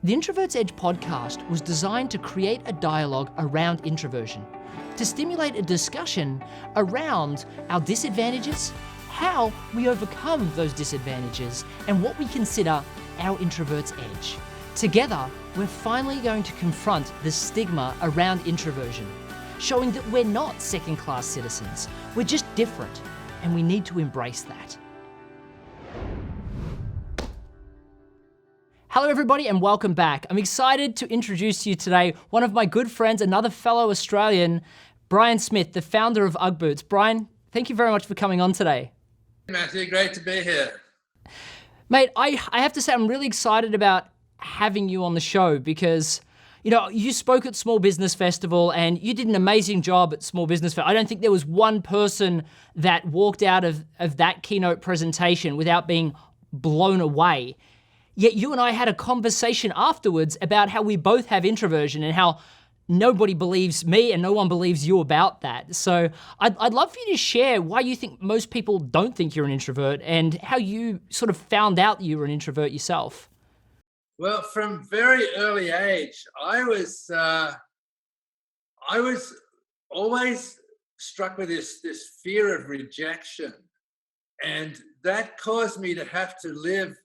The Introverts Edge podcast was designed to create a dialogue around introversion, to stimulate a discussion around our disadvantages, how we overcome those disadvantages, and what we consider our introvert's edge. Together, we're finally going to confront the stigma around introversion, showing that we're not second-class citizens, we're just different, and we need to embrace that. Hello everybody and welcome back. I'm excited to introduce to you today one of my good friends, another fellow Australian, Brian Smith, the founder of Ugg Boots. Brian, thank you very much for coming on today. Matthew, great to be here. Mate, I have to say I'm really excited about having you on the show because, you know, you spoke at Small Business Festival and you did an amazing job at Small Business Festival. I don't think there was one person that walked out of that keynote presentation without being blown away. Yet you and I had a conversation afterwards about how we both have introversion and how nobody believes me and no one believes you about that. So I'd love for you to share why you think most people don't think you're an introvert and how you sort of found out you were an introvert yourself. Well, from very early age, I was always struck with this fear of rejection, and that caused me to have to live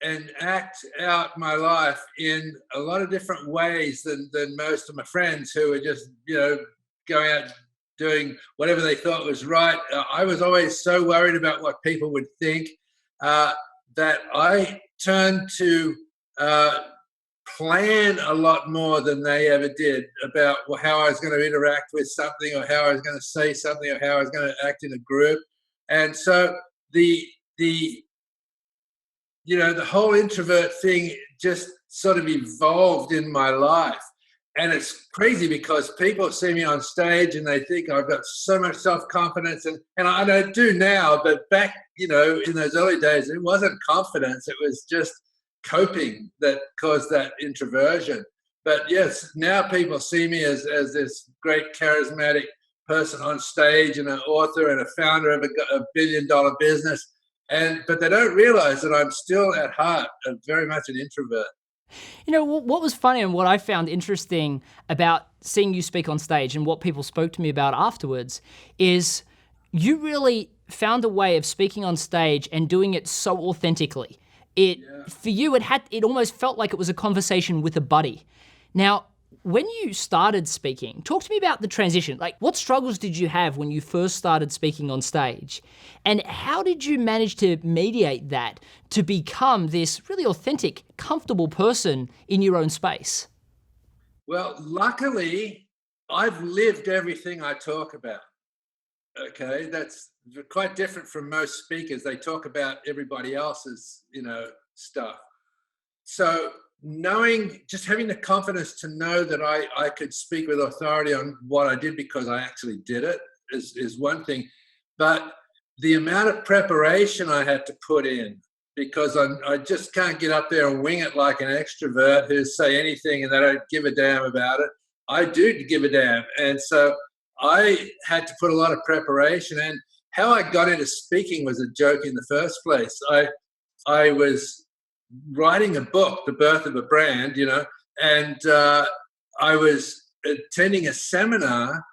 and act out my life in a lot of different ways than most of my friends who were just, going out doing whatever they thought was right. I was always so worried about what people would think that I turned to plan a lot more than they ever did about how I was going to interact with something or how I was going to say something or how I was going to act in a group. And so the whole introvert thing just sort of evolved in my life. And it's crazy because people see me on stage and they think I've got so much self-confidence, and I do now, but back, in those early days, it wasn't confidence, it was just coping that caused that introversion. But yes, now people see me as this great charismatic person on stage and an author and a founder of a billion-dollar business. But they don't realize that I'm still at heart very much an introvert. You know, what was funny and what I found interesting about seeing you speak on stage and what people spoke to me about afterwards is you really found a way of speaking on stage and doing it so authentically. For you, it almost felt like it was a conversation with a buddy. Now, when you started speaking, talk to me about the transition. Like, what struggles did you have when you first started speaking on stage? And how did you manage to mediate that to become this really authentic, comfortable person in your own space? Well, luckily, I've lived everything I talk about. Okay, that's quite different from most speakers. They talk about everybody else's, stuff. So just having the confidence to know that I could speak with authority on what I did because I actually did it is one thing. But the amount of preparation I had to put in, because I just can't get up there and wing it like an extrovert who say anything and they don't give a damn about it. I do give a damn. And so I had to put a lot of preparation. And how I got into speaking was a joke in the first place. I was writing a book, The Birth of a Brand, and I was attending a seminar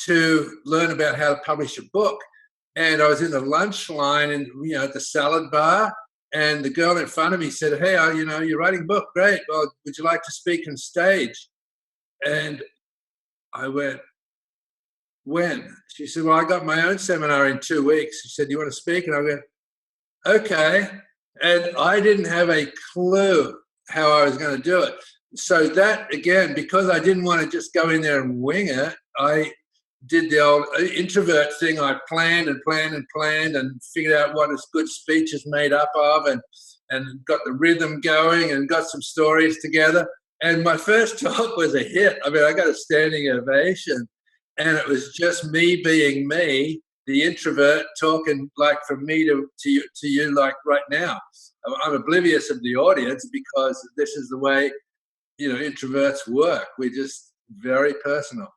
to learn about how to publish a book. And I was in the lunch line and, at the salad bar, and the girl in front of me said, "Hey, you're writing a book, great. Well, would you like to speak on stage?" And I went, "When?" She said, "Well, I got my own seminar in 2 weeks." She said, "You want to speak?" And I went, "Okay." And I didn't have a clue how I was going to do it. So that, again, because I didn't want to just go in there and wing it, I did the old introvert thing. I planned and planned and planned and figured out what a good speech is made up of and got the rhythm going and got some stories together. And my first talk was a hit. I mean, I got a standing ovation. And it was just me being me, the introvert, talking like from me to you like right now. I'm oblivious of the audience because this is the way, introverts work. We're just very personal.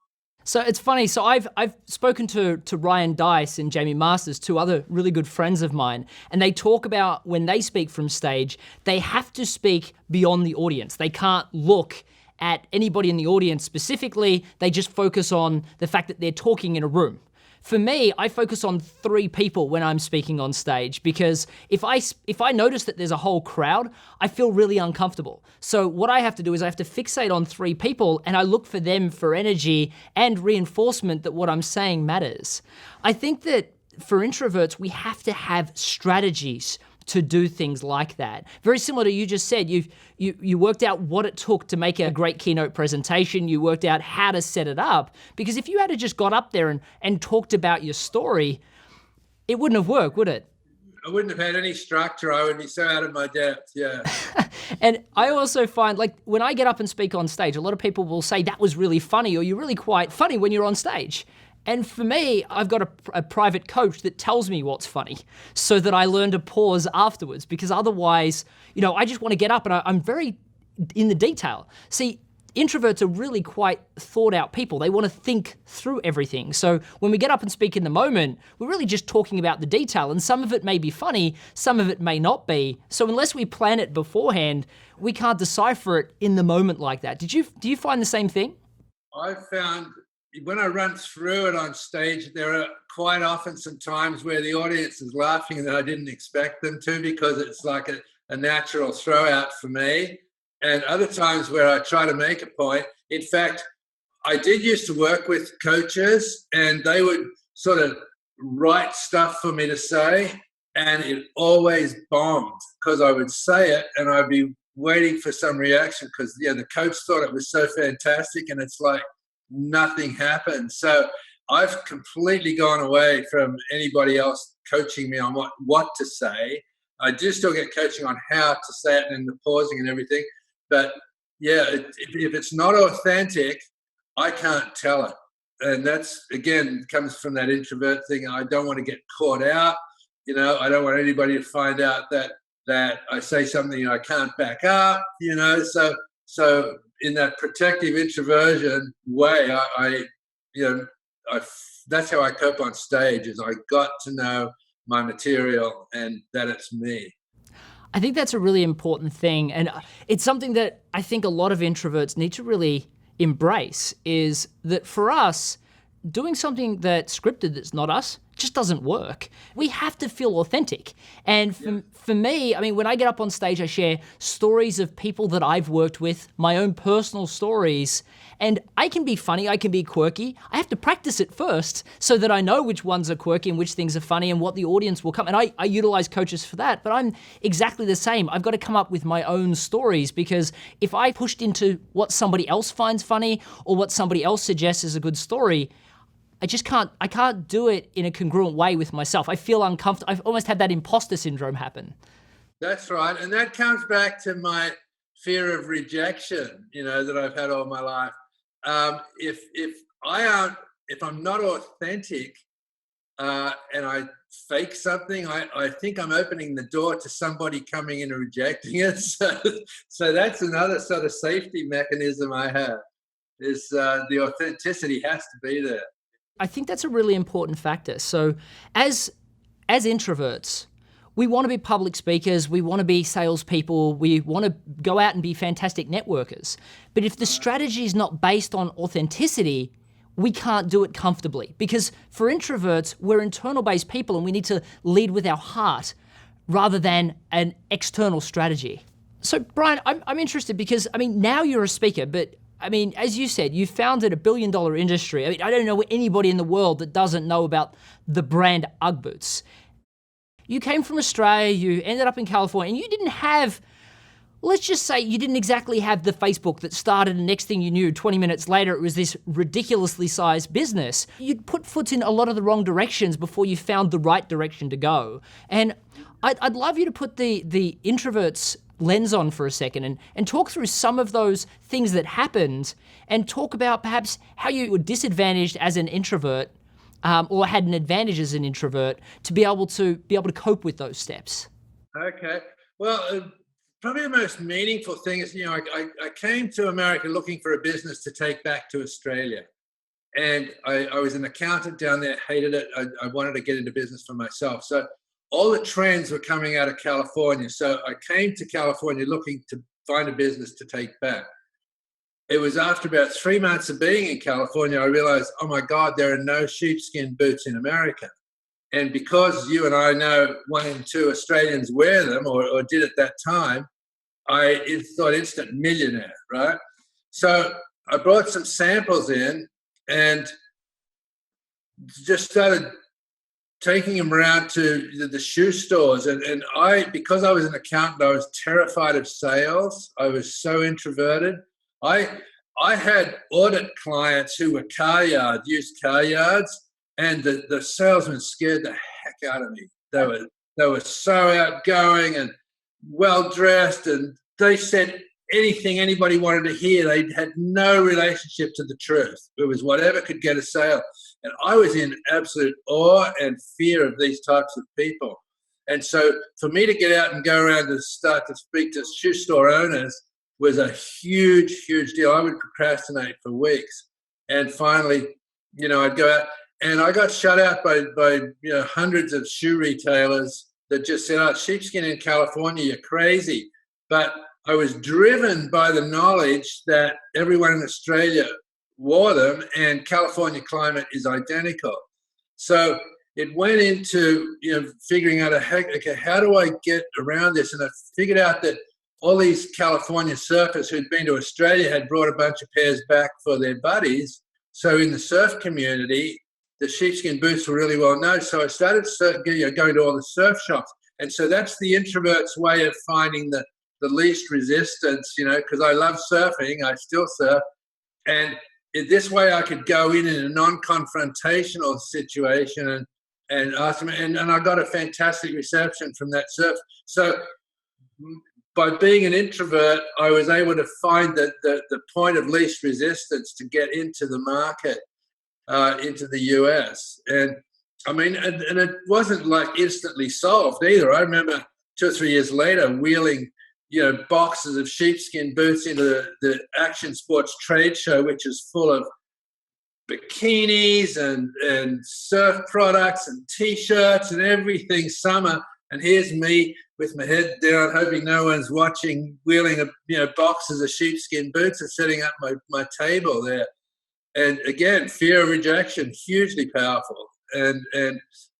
So it's funny. So I've spoken to Ryan Dice and Jamie Masters, two other really good friends of mine, and they talk about when they speak from stage, they have to speak beyond the audience. They can't look at anybody in the audience specifically. They just focus on the fact that they're talking in a room. For me, I focus on 3 people when I'm speaking on stage, because if I notice that there's a whole crowd, I feel really uncomfortable. So what I have to do is I have to fixate on 3 people, and I look for them for energy and reinforcement that what I'm saying matters. I think that for introverts, we have to have strategies to do things like that. Very similar to you just said, you worked out what it took to make a great keynote presentation, you worked out how to set it up, because if you had to just got up there and talked about your story, it wouldn't have worked, would it? I wouldn't have had any structure. I would be so out of my depth, yeah. And I also find, like, when I get up and speak on stage, a lot of people will say that was really funny, or you're really quite funny when you're on stage. And for me, I've got a private coach that tells me what's funny so that I learn to pause afterwards, because otherwise, I just want to get up and I'm very in the detail. See, introverts are really quite thought out people. They want to think through everything. So when we get up and speak in the moment, we're really just talking about the detail, and some of it may be funny, some of it may not be. So unless we plan it beforehand, we can't decipher it in the moment like that. Do you find the same thing? I found when I run through it on stage, there are quite often some times where the audience is laughing that I didn't expect them to, because it's like a natural throw out for me. And other times where I try to make a point. In fact, I did used to work with coaches, and they would sort of write stuff for me to say, and it always bombed, because I would say it and I'd be waiting for some reaction, because the coach thought it was so fantastic, and it's like nothing happened. So I've completely gone away from anybody else coaching me on what to say. I do still get coaching on how to say it and the pausing and everything. But if it's not authentic, I can't tell it. And that's, again, comes from that introvert thing. I don't want to get caught out. I don't want anybody to find out that I say something I can't back up, So in that protective introversion way, that's how I cope on stage, is I got to know my material and that it's me. I think that's a really important thing. And it's something that I think a lot of introverts need to really embrace, is that for us, doing something that's scripted that's not us just doesn't work. We have to feel authentic. And for me, when I get up on stage, I share stories of people that I've worked with, my own personal stories, and I can be funny, I can be quirky. I have to practice it first so that I know which ones are quirky and which things are funny and what the audience will come. And I utilize coaches for that, but I'm exactly the same. I've got to come up with my own stories, because if I pushed into what somebody else finds funny or what somebody else suggests is a good story, I can't do it in a congruent way with myself. I feel uncomfortable. I've almost had that imposter syndrome happen. That's right. And that comes back to my fear of rejection, that I've had all my life. If I'm not authentic and I fake something, I think I'm opening the door to somebody coming in and rejecting it. So that's another sort of safety mechanism I have, is the authenticity has to be there. I think that's a really important factor. So as introverts, we want to be public speakers, we want to be salespeople, we want to go out and be fantastic networkers. But if the strategy is not based on authenticity, we can't do it comfortably. Because for introverts, we're internal-based people, and we need to lead with our heart rather than an external strategy. So Brian, I'm interested because, now you're a speaker, but as you said, you founded a $1 billion industry. I don't know anybody in the world that doesn't know about the brand Ugg boots. You came from Australia, you ended up in California, and you didn't have, let's just say you didn't exactly have the Facebook that started, and next thing you knew, 20 minutes later, it was this ridiculously sized business. You'd put foot in a lot of the wrong directions before you found the right direction to go. And I'd love you to put the introverts lens on for a second and talk through some of those things that happened, and talk about perhaps how you were disadvantaged as an introvert or had an advantage as an introvert to be able to cope with those steps. Okay. Well, probably the most meaningful thing is, I came to America looking for a business to take back to Australia. And I was an accountant down there, hated it. I wanted to get into business for myself. So all the trends were coming out of California. So I came to California looking to find a business to take back. It was after about 3 months of being in California, I realized, oh my God, there are no sheepskin boots in America. And because you and I know 1 in 2 Australians wear them or did at that time, I thought instant millionaire, right? So I brought some samples in and just started taking them around to the shoe stores. And because I was an accountant, I was terrified of sales. I was so introverted. I had audit clients who were used car yards, and the salesmen scared the heck out of me. They were so outgoing and well dressed, and they said anything anybody wanted to hear. They had no relationship to the truth. It was whatever could get a sale. And I was in absolute awe and fear of these types of people. And so for me to get out and go around and start to speak to shoe store owners was a huge, huge deal. I would procrastinate for weeks. And finally, I'd go out, and I got shut out by hundreds of shoe retailers that just said, oh, sheepskin in California, you're crazy. But I was driven by the knowledge that everyone in Australia wore them, and California climate is identical. So it went into figuring out, okay, how do I get around this? And I figured out that all these California surfers who'd been to Australia had brought a bunch of pairs back for their buddies. So in the surf community, the sheepskin boots were really well known. So I started going to all the surf shops. And so that's the introvert's way of finding the least resistance, because I love surfing. I still surf. And in this way I could go in a non-confrontational situation and ask them. And I got a fantastic reception from that surf. So by being an introvert, I was able to find the point of least resistance to get into the market, into the US. And I mean, and it wasn't like instantly solved either. I remember 2 or 3 years later wheeling, boxes of sheepskin boots into the Action Sports trade show, which is full of bikinis and surf products and T-shirts and everything summer. And here's me with my head down, hoping no one's watching, wheeling boxes of sheepskin boots and setting up my table there. And again, fear of rejection, hugely powerful.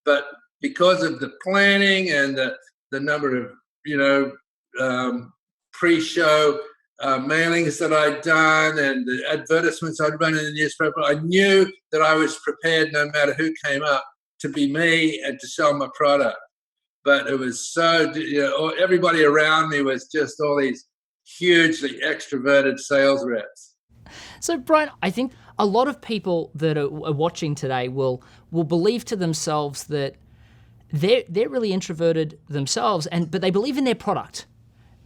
But because of the planning and the number of pre-show mailings that I'd done and the advertisements I'd run in the newspaper, I knew that I was prepared, no matter who came up, to be me and to sell my product. But it was so, everybody around me was just all these hugely extroverted sales reps. So, Brian, I think a lot of people that are watching today will believe to themselves that they're really introverted themselves, but they believe in their product.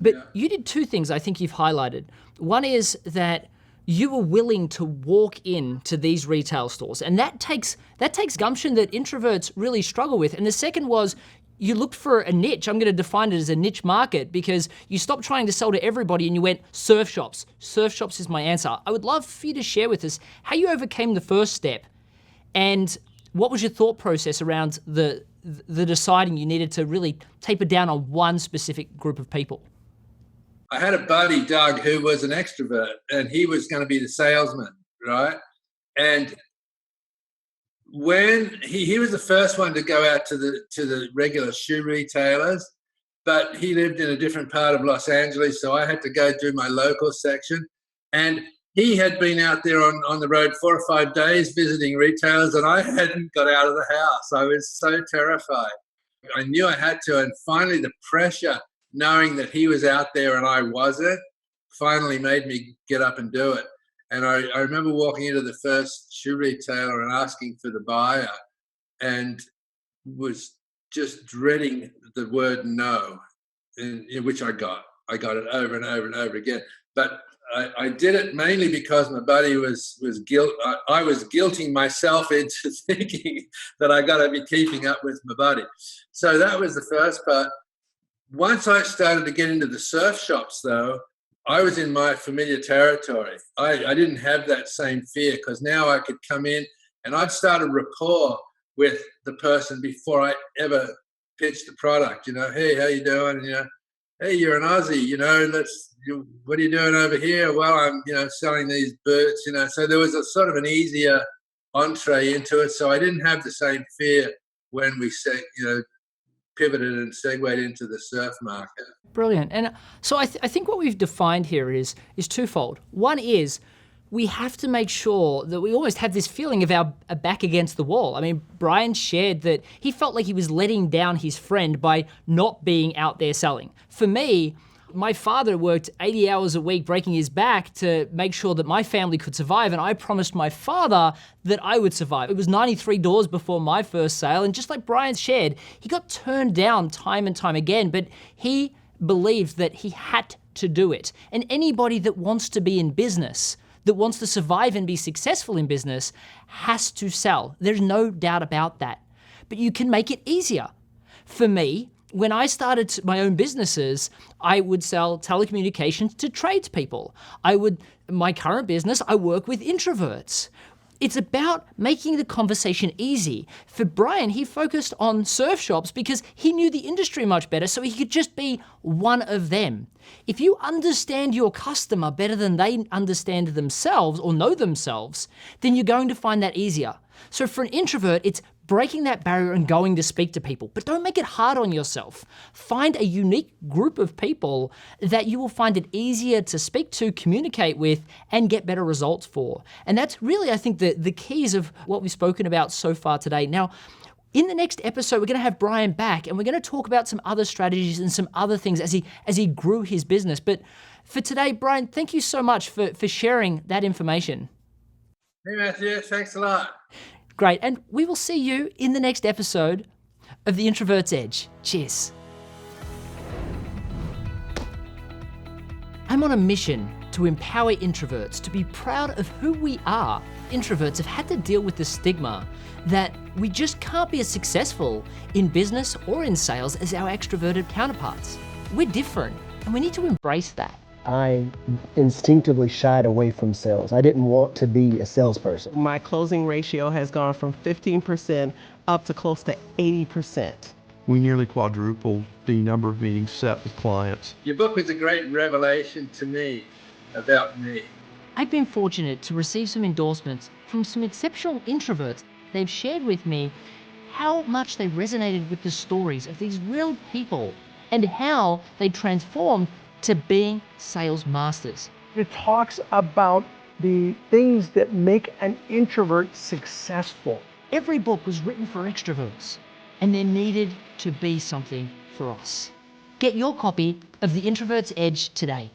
But you did 2 things I think you've highlighted. One is that you were willing to walk into these retail stores, and that takes gumption that introverts really struggle with. And the second was you looked for a niche. I'm going to define it as a niche market, because you stopped trying to sell to everybody and you went surf shops. Surf shops is my answer. I would love for you to share with us how you overcame the first step, and what was your thought process around the deciding you needed to really taper down on one specific group of people. I had a buddy, Doug, who was an extrovert, and he was going to be the salesman, right? And when he was the first one to go out to the regular shoe retailers, but he lived in a different part of Los Angeles, so I had to go do my local section. And he had been out there on the road 4 or 5 days visiting retailers, and I hadn't got out of the house. I was so terrified. I knew I had to, and finally the pressure, knowing that he was out there and I wasn't, finally made me get up and do it. And I remember walking into the first shoe retailer and asking for the buyer, and was just dreading the word no, in which I got it over and over and over again. But I did it mainly because my buddy was I was guilting myself into thinking that I got to be keeping up with my buddy. So that was the first part. Once I started to get into the surf shops, though, I was in my familiar territory. I didn't have that same fear because now I could come in and I'd start a rapport with the person before I ever pitched the product. Hey, how you doing? Hey, you're an Aussie. What are you doing over here? Well, I'm selling these boots. So there was a sort of an easier entree into it. So I didn't have the same fear when we said pivoted and segued into the surf market. Brilliant. And so I think what we've defined here is twofold. One is we have to make sure that we almost have this feeling of our back against the wall. I mean, Brian shared that he felt like he was letting down his friend by not being out there selling. For me, my father worked 80 hours a week breaking his back to make sure that my family could survive, and I promised my father that I would survive. It was 93 doors before my first sale, and just like Brian shared, he got turned down time and time again, but he believed that he had to do it. And anybody that wants to be in business, that wants to survive and be successful in business, has to sell. There's no doubt about that. But you can make it easier. For me, when I started my own businesses, I would sell telecommunications to tradespeople. My current business, I work with introverts. It's about making the conversation easy. For Brian, he focused on surf shops because he knew the industry much better, so he could just be one of them. If you understand your customer better than they understand themselves or know themselves, then you're going to find that easier. So for an introvert, it's breaking that barrier and going to speak to people. But don't make it hard on yourself. Find a unique group of people that you will find it easier to speak to, communicate with, and get better results for. And that's really, I think, the keys of what we've spoken about so far today. Now, in the next episode, we're going to have Brian back, and we're going to talk about some other strategies and some other things as he grew his business. But for today, Brian, thank you so much for sharing that information. Hey, Matthew, thanks a lot. Great, and we will see you in the next episode of The Introvert's Edge. Cheers. I'm on a mission to empower introverts to be proud of who we are. Introverts have had to deal with the stigma that we just can't be as successful in business or in sales as our extroverted counterparts. We're different, and we need to embrace that. I instinctively shied away from sales. I didn't want to be a salesperson. My closing ratio has gone from 15% up to close to 80%. We nearly quadrupled the number of meetings set with clients. Your book was a great revelation to me about me. I've been fortunate to receive some endorsements from some exceptional introverts. They've shared with me how much they resonated with the stories of these real people and how they transformed to being sales masters. It talks about the things that make an introvert successful. Every book was written for extroverts, and there needed to be something for us. Get your copy of The Introvert's Edge today.